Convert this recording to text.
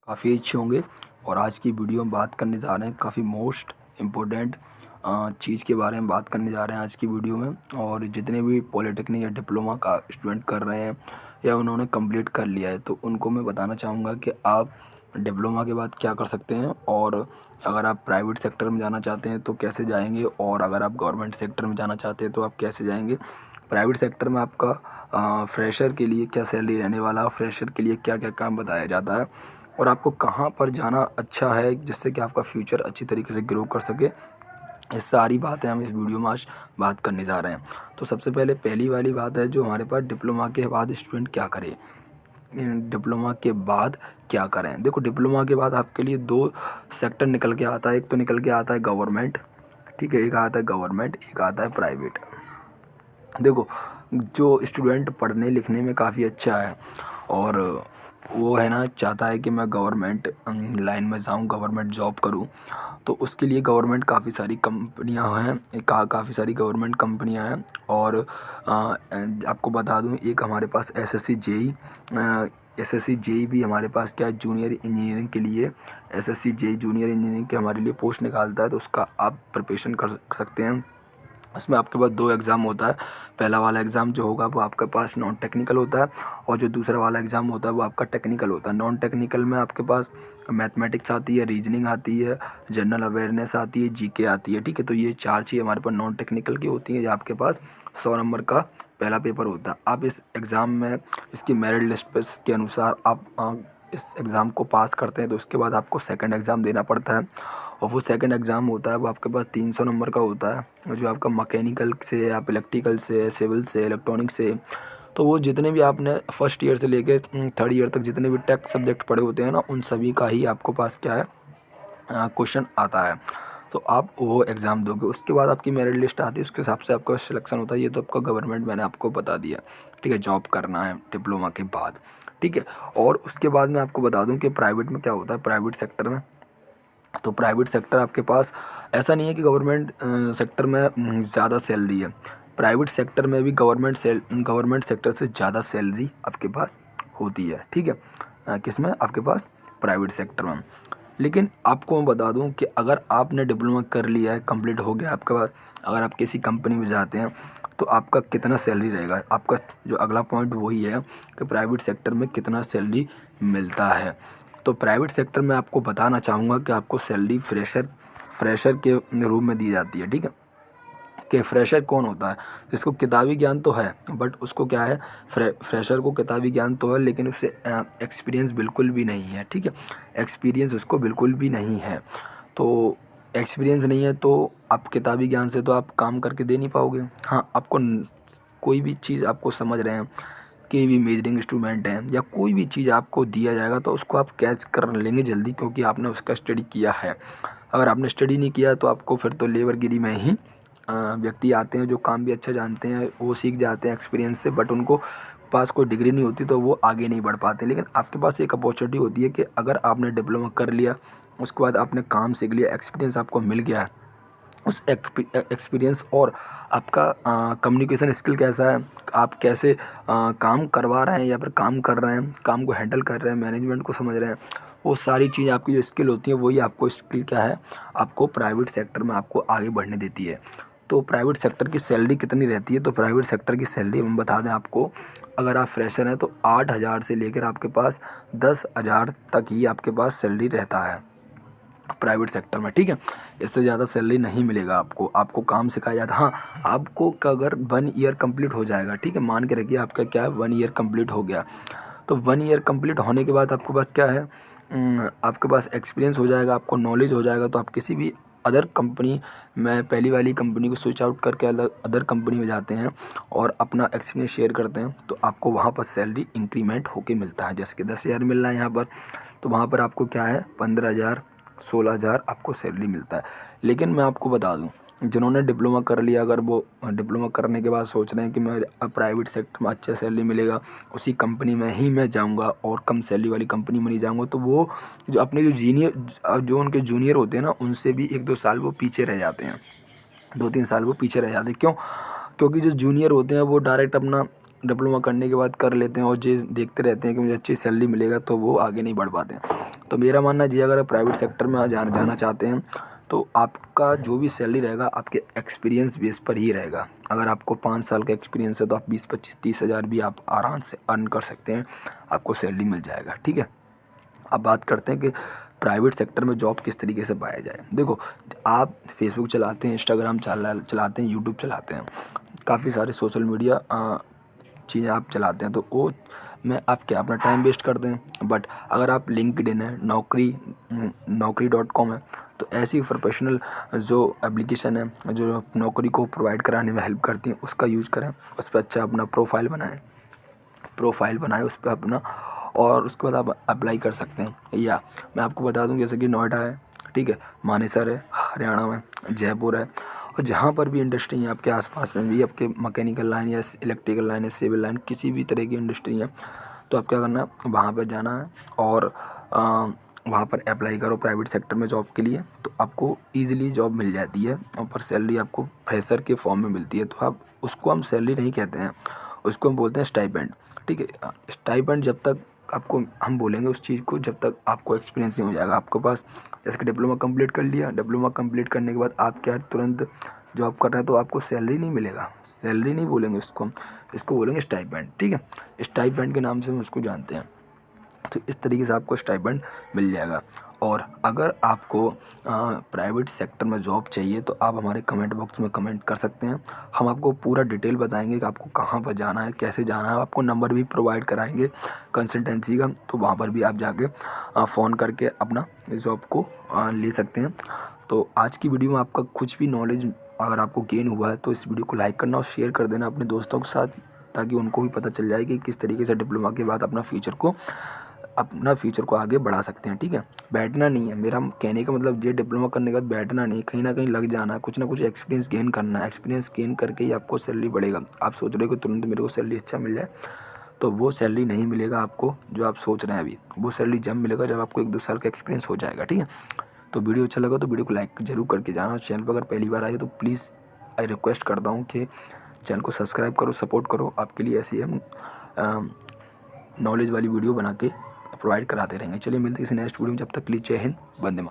काफ़ी अच्छे होंगे। और आज की वीडियो में बात करने जा रहे हैं काफ़ी मोस्ट इम्पोर्टेंट चीज़ के बारे में बात करने जा रहे हैं आज की वीडियो में। और जितने भी पॉलिटेक्निक या डिप्लोमा का स्टूडेंट कर रहे हैं या उन्होंने कंप्लीट कर लिया है, तो उनको मैं बताना चाहूँगा कि आप डिप्लोमा के बाद क्या कर सकते हैं, और अगर आप प्राइवेट सेक्टर में जाना चाहते हैं तो कैसे जाएंगे, और अगर आप गवर्नमेंट सेक्टर में जाना चाहते हैं तो आप कैसे जाएंगे। प्राइवेट सेक्टर में आपका फ्रेशर के लिए क्या सैलरी रहने वाला है, फ्रेशर के लिए क्या क्या काम बताया जाता है, और आपको कहाँ पर जाना अच्छा है जिससे कि आपका फ्यूचर अच्छी तरीके से ग्रो कर सके। ये सारी बातें हम इस वीडियो में आज बात करने जा रहे हैं। तो सबसे पहले पहली वाली बात है जो हमारे पास डिप्लोमा के बाद स्टूडेंट क्या करे। डिप्लोमा के बाद क्या करें, देखो डिप्लोमा के बाद आपके लिए दो सेक्टर निकल के आता है। एक तो निकल के आता है गवर्नमेंट, ठीक है, एक आता है गवर्नमेंट, एक आता है प्राइवेट। देखो जो स्टूडेंट पढ़ने लिखने में काफ़ी अच्छा है और वो है ना चाहता है कि मैं गवर्नमेंट लाइन में जाऊं, गवर्नमेंट जॉब करूं, तो उसके लिए गवर्नमेंट काफ़ी सारी कंपनियां हैं, काफ़ी सारी गवर्नमेंट कंपनियां हैं। और आपको बता दूं, एक हमारे पास एसएससी जेई भी हमारे पास क्या है, जूनियर इंजीनियरिंग के लिए एसएससी जेई जूनियर इंजीनियरिंग के हमारे लिए पोस्ट निकालता है, तो उसका आप प्रिपरेशन कर सकते हैं। उसमें आपके पास दो एग्ज़ाम होता है। पहला वाला एग्ज़ाम जो होगा वो आपके पास नॉन टेक्निकल होता है, और जो दूसरा वाला एग्ज़ाम होता है वो आपका टेक्निकल होता है। नॉन टेक्निकल में आपके पास मैथमेटिक्स आती है, रीजनिंग आती है, जनरल अवेयरनेस आती है, जीके आती है, ठीक है। तो ये चार चीज़ हमारे पास नॉन टेक्निकल की होती हैं। ये आपके पास 100 नंबर का पहला पेपर होता है। आप इस एग्ज़ाम में इसकी मेरिट लिस्ट पर के अनुसार आप इस एग्ज़ाम को पास करते हैं, तो उसके बाद आपको सेकंड एग्ज़ाम देना पड़ता है। और वो सेकंड एग्ज़ाम होता है वो आपके पास 300 नंबर का होता है, जो आपका मैकेनिकल से, आप इलेक्ट्रिकल से, सिविल से, इलेक्ट्रॉनिक से, तो वो जितने भी आपने फर्स्ट ईयर से लेके थर्ड ईयर तक जितने भी टेक सब्जेक्ट पढ़े होते हैं ना, उन सभी का ही आपको पास क्या है, क्वेश्चन आता है। तो आप वो एग्ज़ाम दोगे, उसके बाद आपकी मेरिट लिस्ट आती है, उसके हिसाब से आपका सिलेक्शन होता है। ये तो आपका गवर्नमेंट मैंने आपको बता दिया, ठीक है, जॉब करना है डिप्लोमा के बाद, ठीक है। और उसके बाद मैं आपको बता दूं कि प्राइवेट में क्या होता है। प्राइवेट सेक्टर में, तो प्राइवेट सेक्टर आपके पास ऐसा नहीं है कि गवर्नमेंट सेक्टर में ज़्यादा सैलरी है। प्राइवेट सेक्टर में भी गवर्नमेंट सेक्टर से ज़्यादा सैलरी आपके पास होती है, ठीक है। किसमें, आपके पास प्राइवेट सेक्टर में। लेकिन आपको मैं बता दूं कि अगर आपने डिप्लोमा कर लिया है, कंप्लीट हो गया आपके पास, अगर आप किसी कंपनी में जाते हैं तो आपका कितना सैलरी रहेगा। आपका जो अगला पॉइंट वही है कि प्राइवेट सेक्टर में कितना सैलरी मिलता है। तो प्राइवेट सेक्टर में आपको बताना चाहूँगा कि आपको सैलरी फ्रेशर के रूप में दी जाती है, ठीक है। कि फ्रेशर कौन होता है, जिसको किताबी ज्ञान तो है, बट उसको क्या है, फ्रेशर को किताबी ज्ञान तो है लेकिन उससे एक्सपीरियंस बिल्कुल भी नहीं है, ठीक है। एक्सपीरियंस उसको बिल्कुल भी नहीं है। तो एक्सपीरियंस नहीं है तो आप किताबी ज्ञान से तो आप काम करके दे नहीं पाओगे। हाँ, आपको कोई भी चीज़ आपको समझ रहे हैं, कोई भी मेजरिंग इंस्ट्रूमेंट है या कोई भी चीज़ आपको दिया जाएगा तो उसको आप कैच कर लेंगे जल्दी, क्योंकि आपने उसका स्टडी किया है। अगर आपने स्टडी नहीं किया तो आपको फिर तो लेबरगिरी में ही व्यक्ति आते हैं जो काम भी अच्छा जानते हैं, वो सीख जाते हैं एक्सपीरियंस से, बट उनको पास कोई डिग्री नहीं होती तो वो आगे नहीं बढ़ पाते। लेकिन आपके पास एक अपॉर्चुनिटी होती है कि अगर आपने डिप्लोमा कर लिया, उसके बाद आपने काम सीख लिया, एक्सपीरियंस आपको मिल गया है, उस एक्सपीरियंस और आपका कम्युनिकेशन स्किल कैसा है, आप कैसे काम करवा रहे हैं या फिर काम कर रहे हैं, काम को हैंडल कर रहे हैं, मैनेजमेंट को समझ रहे हैं, वो सारी चीज़ आपकी जो स्किल होती है वही आपको स्किल क्या है, आपको प्राइवेट सेक्टर में आपको आगे बढ़ने देती है। तो प्राइवेट सेक्टर की सैलरी कितनी रहती है, तो प्राइवेट सेक्टर की सैलरी हम बता दें आपको, अगर आप फ्रेशर हैं तो 8,000 से लेकर आपके पास 10,000 तक ही आपके पास सैलरी रहता है प्राइवेट सेक्टर में, ठीक है। इससे ज़्यादा सैलरी नहीं मिलेगा आपको। आपको काम सिखाया जाता है। हाँ, आपको अगर 1 ईयर कंप्लीट हो जाएगा, ठीक है, मान के रखिए आपका क्या है 1 ईयर कंप्लीट हो गया, तो 1 ईयर कंप्लीट होने के बाद आपके पास क्या है, आपके पास एक्सपीरियंस हो जाएगा, आपको नॉलेज हो जाएगा, तो आप किसी भी अदर कंपनी में पहली वाली कंपनी को स्विच आउट करके अदर कंपनी में जाते हैं और अपना एक्सपीरियंस शेयर करते हैं, तो आपको वहाँ पर सैलरी इंक्रीमेंट होके मिलता है। जैसे कि 10,000 मिल रहा है यहाँ पर, तो वहाँ पर आपको क्या है 15,000 16,000 आपको सैलरी मिलता है। लेकिन मैं आपको बता दूं, जिन्होंने डिप्लोमा कर लिया, अगर वो डिप्लोमा करने के बाद सोच रहे हैं कि मैं अब प्राइवेट सेक्टर में अच्छा सैलरी मिलेगा, उसी कंपनी में ही मैं जाऊंगा और कम सैलरी वाली कंपनी में नहीं जाऊंगा, तो वो जो अपने जो उनके जूनियर होते हैं ना, उनसे भी 1-2 साल वो पीछे रह जाते हैं, 2-3 साल वो पीछे रह जाते हैं। क्यों? क्योंकि जो जूनियर होते हैं वो डायरेक्ट अपना डिप्लोमा करने के बाद कर लेते हैं और ये देखते रहते हैं कि मुझे अच्छी सैलरी मिलेगा, तो वो आगे नहीं बढ़ पाते हैं। तो मेरा मानना जी, अगर आप प्राइवेट सेक्टर में जाना चाहते हैं तो आपका जो भी सैलरी रहेगा आपके एक्सपीरियंस बेस पर ही रहेगा। अगर आपको 5 साल का एक्सपीरियंस है तो आप 20, 25, 30 हज़ार भी आप आराम से अर्न कर सकते हैं, आपको सैलरी मिल जाएगा। ठीक है, अब बात करते हैं कि प्राइवेट सेक्टर में जॉब किस तरीके से पाया जाए। देखो, आप फेसबुक चलाते हैं, इंस्टाग्राम चलाते हैं, यूट्यूब चलाते हैं, काफ़ी सारे सोशल मीडिया चीज़ें आप चलाते हैं, तो वो में आप क्या अपना टाइम वेस्ट करते हैं। बट अगर आप लिंक्डइन है, नौकरी.com है, तो ऐसी प्रोफेशनल जो एप्लीकेशन है जो नौकरी को प्रोवाइड कराने में हेल्प करती हैं, उसका यूज़ करें। उस पर अच्छा अपना प्रोफाइल बनाएं उस पर अपना, और उसके बाद आप अप्लाई कर सकते हैं। या मैं आपको बता दूं, जैसे कि नोएडा है, ठीक है, मानेसर है हरियाणा में, जयपुर है, और जहाँ पर भी इंडस्ट्री है आपके आसपास में भी, आपके मैकेनिकल लाइन या इलेक्ट्रिकल लाइन या सिविल लाइन, किसी भी तरह की इंडस्ट्री है, तो आप क्या करना है, वहाँ पर जाना है और वहाँ पर अप्लाई करो प्राइवेट सेक्टर में जॉब के लिए, तो आपको ईज़िली जॉब मिल जाती है। और पर सैलरी आपको फ्रेशर के फॉर्म में मिलती है, तो आप उसको हम सैलरी नहीं कहते हैं, उसको हम बोलते हैं स्टाइपेंड। ठीक है, स्टाइपेंड जब तक आपको हम बोलेंगे उस चीज़ को जब तक आपको एक्सपीरियंस नहीं हो जाएगा आपके पास। जैसे कि डिप्लोमा कंप्लीट कर लिया, डिप्लोमा कंप्लीट करने के बाद आप क्या तुरंत जॉब कर रहे हैं, तो आपको सैलरी नहीं मिलेगा। सैलरी नहीं बोलेंगे उसको हम, इसको बोलेंगे स्टाइपेंड। ठीक है, स्टाइपेंड के नाम से हम उसको जानते हैं। तो इस तरीके से आपको स्टाइपेंड मिल जाएगा। और अगर आपको प्राइवेट सेक्टर में जॉब चाहिए तो आप हमारे कमेंट बॉक्स में कमेंट कर सकते हैं, हम आपको पूरा डिटेल बताएंगे कि आपको कहाँ पर जाना है, कैसे जाना है। आपको नंबर भी प्रोवाइड कराएंगे कंसल्टेंसी का, तो वहाँ पर भी आप जाके फ़ोन करके अपना जॉब को ले सकते हैं। तो आज की वीडियो में आपका कुछ भी नॉलेज अगर आपको गेन हुआ है तो इस वीडियो को लाइक करना और शेयर कर देना अपने दोस्तों के साथ, ताकि उनको भी पता चल जाए कि किस तरीके से डिप्लोमा के बाद अपना फ्यूचर को आगे बढ़ा सकते हैं। ठीक है, बैठना नहीं है, मेरा कहने का मतलब ये डिप्लोमा करने के बाद बैठना नहीं, कहीं ना कहीं लग जाना है, कुछ ना कुछ एक्सपीरियंस गेन करना है। एक्सपीरियंस गेन करके ही आपको सैलरी बढ़ेगा। आप सोच रहे हो कि तुरंत मेरे को सैलरी अच्छा मिल जाए, तो वो सैलरी नहीं मिलेगा आपको जो आप सोच रहे हैं अभी। वो सैलरी जब मिलेगा जब आपको 1-2 साल का एक्सपीरियंस हो जाएगा। ठीक है, तो वीडियो अच्छा लगा तो वीडियो को लाइक जरूर करके जाना, और चैनल पर अगर पहली बार आए तो प्लीज़ आई रिक्वेस्ट करता हूँ कि चैनल को सब्सक्राइब करो, सपोर्ट करो। आपके लिए ऐसी हम नॉलेज वाली वीडियो बना के प्रोवाइड कराते रहेंगे। चलिए मिलते हैं किसी नेक्स्ट वीडियो में, जब तक के लिए जय हिंद, वंदे मातरम।